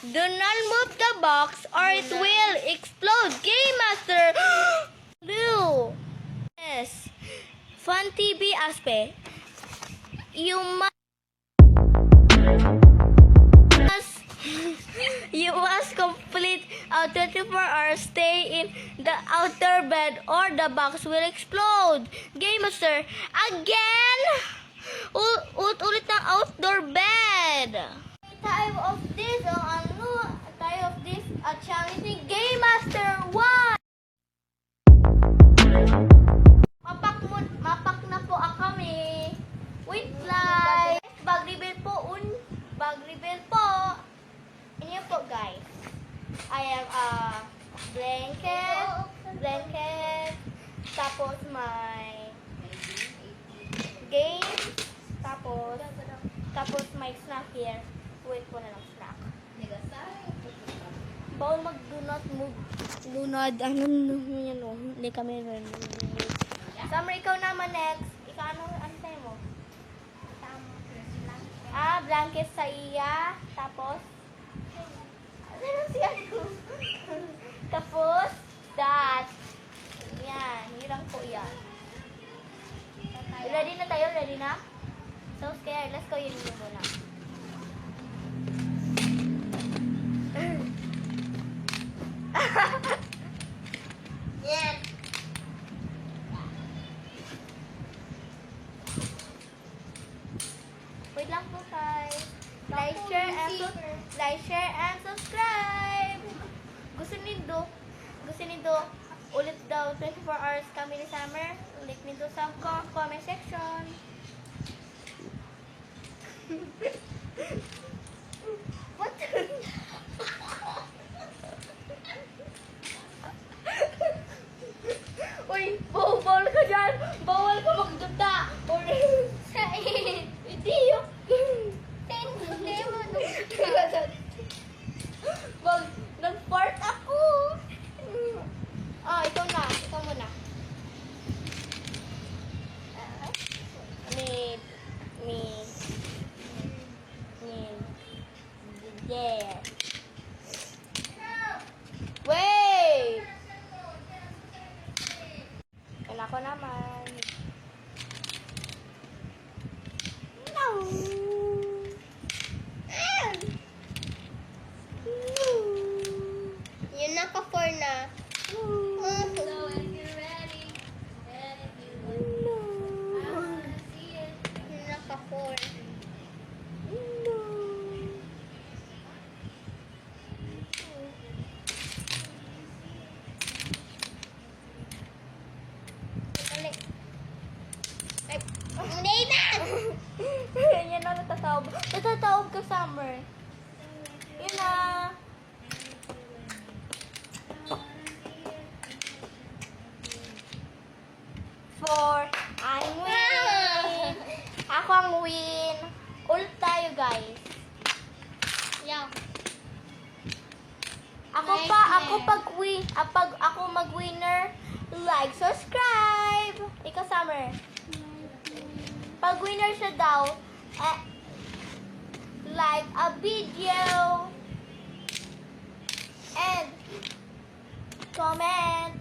Do not move the box or it will explode. Game Master. Blue. Yes. Fun TV aspect. You must complete a 24 hours stay in the outer bed or the box will explode. Game Master. Again. Ulit ng outdoor bed. Type of this challenging Game Master 1. Mapak na po kami. Wait fly. Bag reveal po. Bag reveal po. Inyo po guys. I am blanket. Tapos my game. Tapos may snack here. Wait po na lang snack. Bawal do not move. Lunod. Hindi kami Summer, ikaw naman next. Ikaw ano tayo mo? Blanket sa iya. Tapos ano siya ko? Tapos that. Yan. Yun lang po yan. Ready na tayo? Ready na? So scared. Let's go. Yun muna. Yan. Wait lang po guys. Like, share, and subscribe. Gusto nindo ulit daw 24 hours kami ni Summer. Ulit nindo sa comment section. What? Uy, bawal ka dyan. Bawal ka magduda. Sa'in. Hindi yun. Wag, nag-fart ako. Ikaw na. Ikaw muna. There. Wait! Kailan ko naman. No! Yun naka-4 na. So, if you're ready, no. I wanna see it. Yun naka-4. No. Hindi na! Yan na, natatawag. Natatawag ka, Summer. Yun na. I'm win. Ako ang win. Ulit tayo, guys. Yeah. Ako mag-winner, like, subscribe. Ikaw, Summer. Pag winner siya daw, like a video and comment.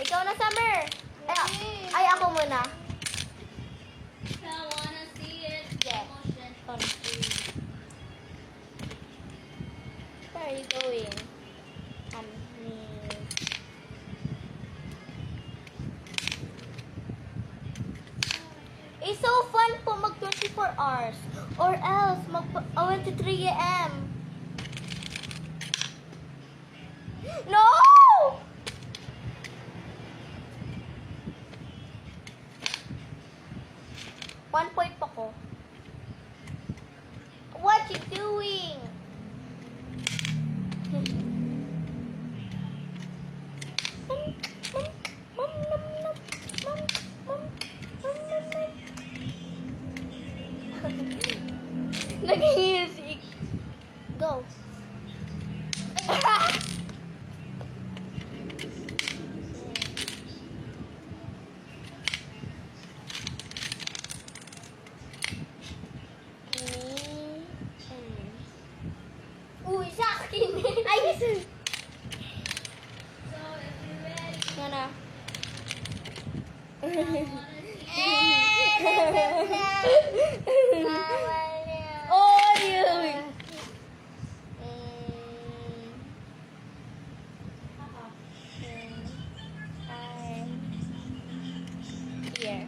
Ikaw na, Summer. Ay, ako muna. I wanna see it. Yeah. Where are you going? It's so fun po mag 24 hours or else mag 23 a.m. No! 1 point pa ko. What you doing? Nag-music. Go. Oh, yun. Here.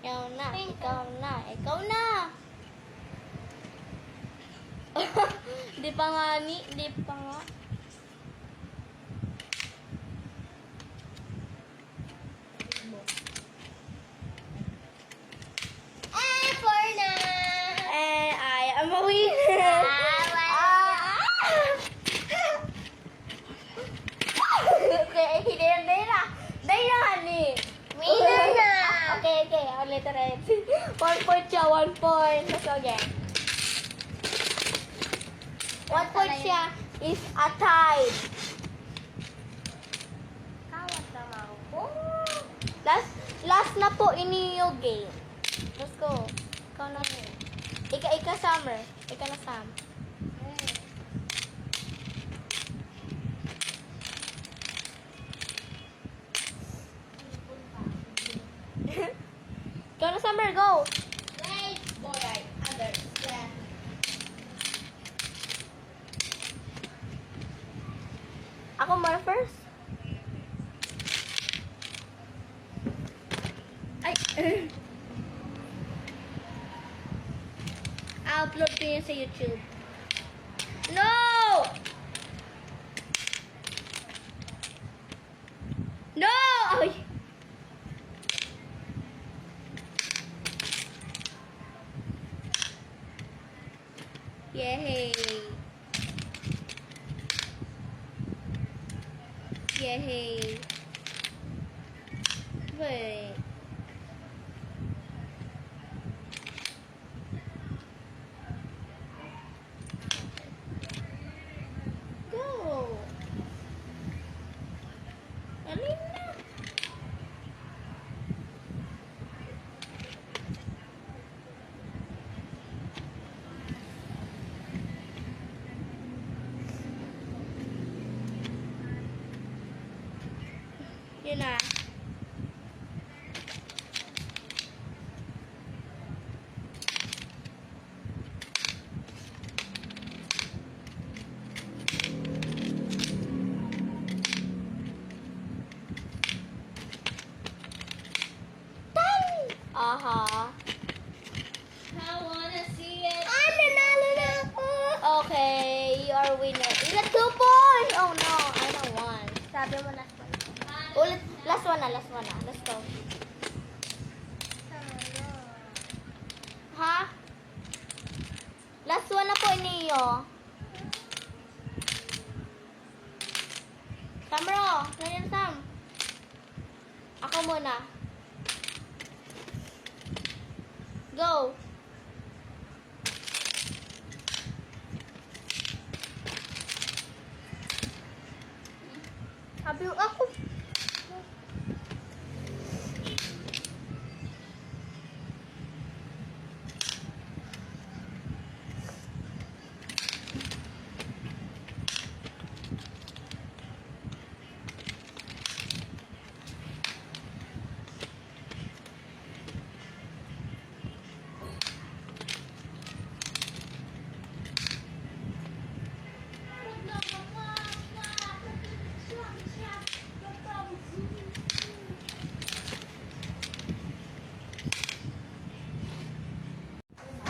Ikaw na, ikaw na, ikaw na. Di pa nga di pa nga. For na. And I am a winner. Okay, hindi na, Dayna, honey. Winner na. Okay, ulit. 1 point siya, 1 point. Let's go again. 1 point siya is a tie. Kawat naman ko. Last na po inyo game. Let's go. Ikaw na. Ika Summer. Ika na Sam. Ikaw na Summer, go. Wait, boy, understand. Ako muna first. Ay. Upload ko yun sa YouTube. No! No! Ay. Yay! Yay! Wait. Go! Alin na? Yun na. Aha. I wanna see it. Nanalo na ako. Okay, you are winner. Ilan 2 points? Oh no, I know 1. Sabi mo last one. Ulit, last one na. Let's go. Ha? Last one na po niyo. Samro, ganyan Sam. Ako muna. Go. Sabi mo ako.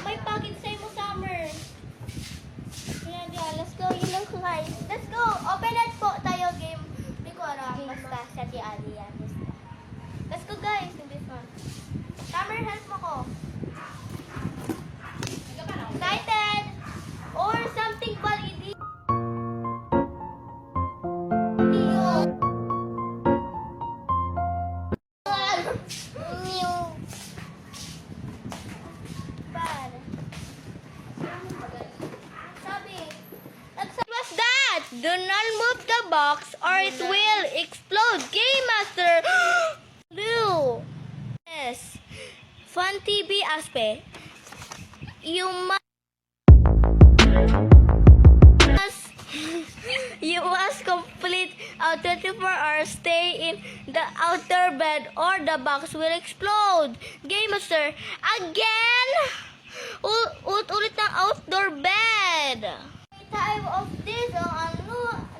May pagit sa'yo mo, Summer. Yan. Let's go. Yun lang guys. Let's go. Open it po tayo game. Hindi ko alam. Basta sa ti Ali yan. Basta. Let's go guys. In this one. Summer, help mo ko. Excited? Or something valid. What's that? Do not move the box or it will explode. Game Master! Blue. Yes. Fun TV Aspe. You must you must complete a 24-hour stay in the outer bed or the box will explode. Game master, again? Ulit ang outdoor bed. Type of this,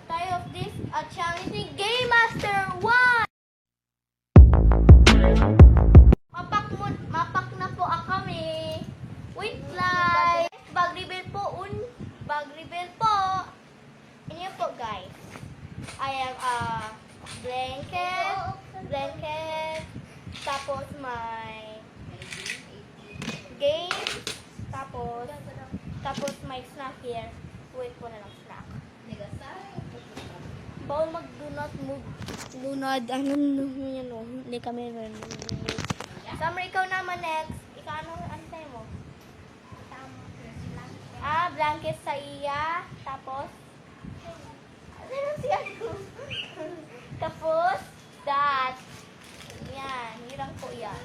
type of this, a challenging Game Master 1. Mapak na po kami. Wait lang. Bag reveal po. Bag reveal po. Inyo po guys. I have blanket, tapos may game, tapos may snack here. Wait po na lang snack. Bawal mag-do not move. Do not, hindi kami Summer, ikaw naman next. Ikaw ano tayo mo? Blanket sa iya. Tapos, ano siya? Tapos, that. Yan, yun lang po yan.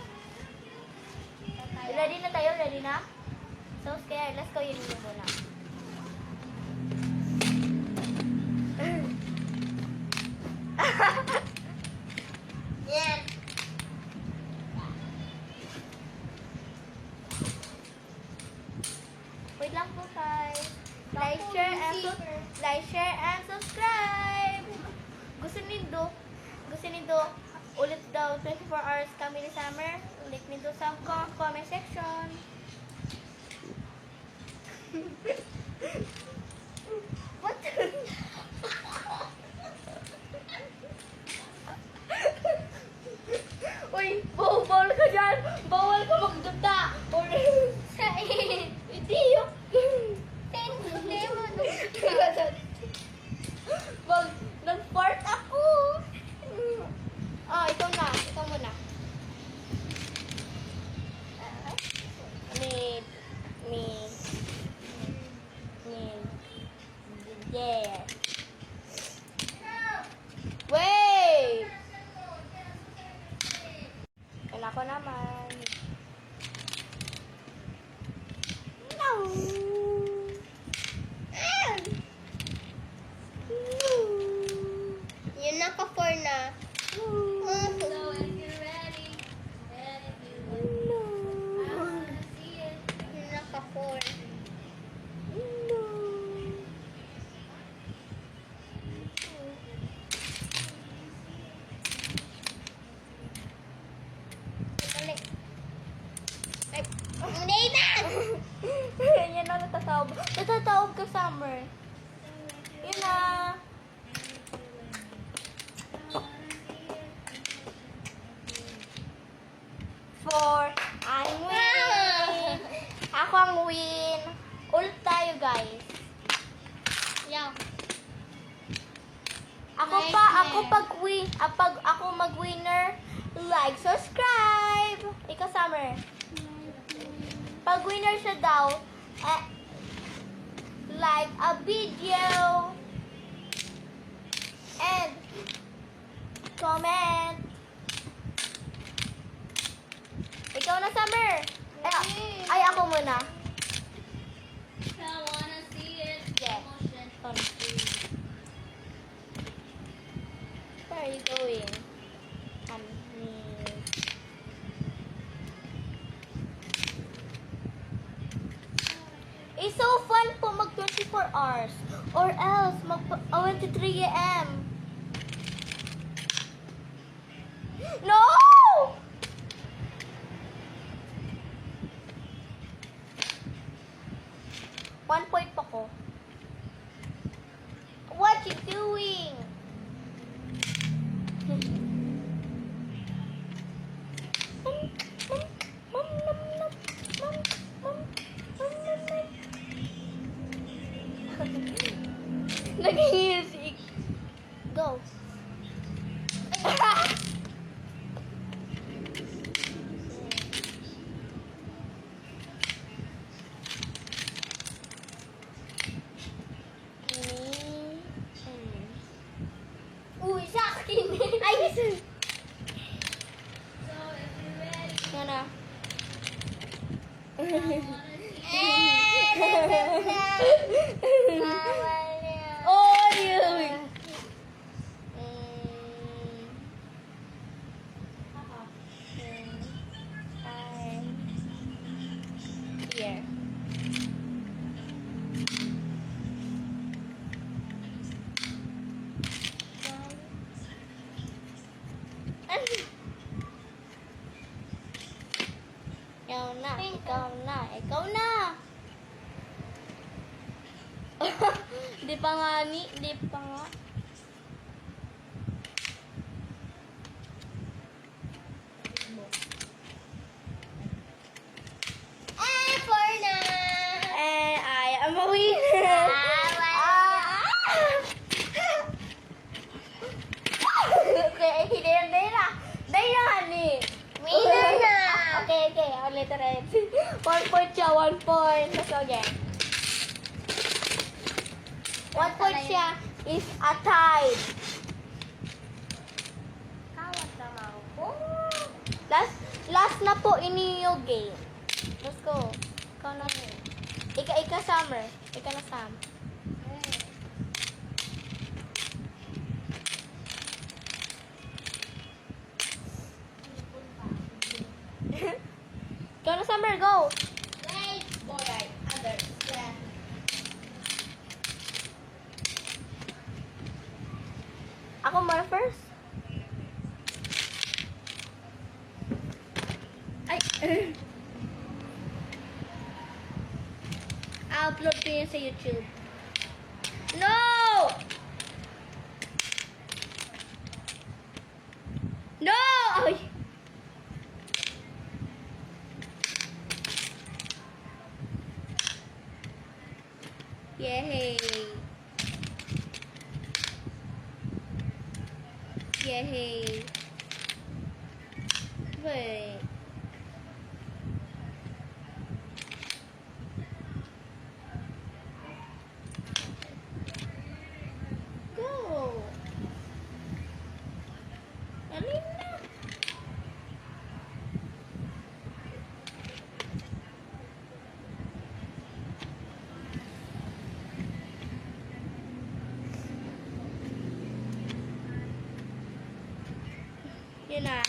Ready na tayo? Ready na? So, kaya let's go yun muna. Yan. Wait lang po guys. Like, share, and subscribe. Gusto nindo ulit daw 24 hours kami ni Summer. Ulit nindo sa comment section. What? Uy, bawal ka dyan. Bawal ka magduda. Sa'in. Hindi yun. Wag, nag-fart ako. Ikaw na. Ikaw muna. Me. There. Wait! Yan ako naman. No! Yun naka-4 na. No! if you're ready, and if you want, I wanna see it. Yun naka-4. Hindi na! Yan na, natatawag. Natatawag ka, Summer. Yun na. I'm win. Ako ang win. Ulit tayo, guys. Yeah. Ako pag ako mag-winner, like, subscribe. Ikaw, Summer. Pag winner siya daw, like a video and comment. Ikaw na, Summer. Ay, ako muna. I wanna see it. Yeah. Motion. Where are you going? It's so fun po mag 24 hours or else mag 23 a.m. No! 1 point pa ko. What you doing? Nag-music. Go. Uy, sa akin. Ay, So if you're ready, Yan na. I wanna see Bawal yan. Oh, yun. Here. Ikaw na, ikaw na, ikaw na. Di pa nga di pa nga. For na. And I am a winner. Okay, hindi na, Daya, honey. Winner na. Okay, ulit. 1 point siya, 1 point. Let's go again. 1 point siya is a tie. Kawat naman ko. Last na po inyo game. Let's go. Ikaw na. Ika Summer. Ika na Sam. Ikaw na Summer, go. Right. Go right. Others. Yeah. Ako muna first. Ay. I-upload ko yun sa YouTube. No! No! Ay. Yay! Yay! Wait. Go! Dali na. Yun na.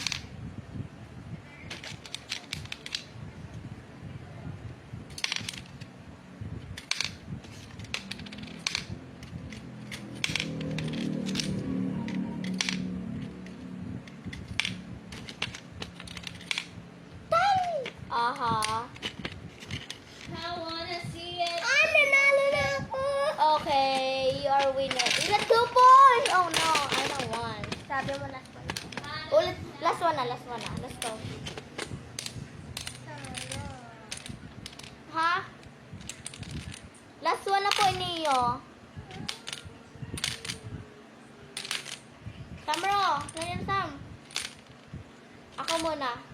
Aha. I wanna see it. Nanalo na ako. Okay, you are winner. Ilan 2 points? Oh no, I know 1. Sabi mo last one. Ulit, last one na. Let's go. Ha? Last one na po niyo. Samro, ganyan Sam. Ako muna.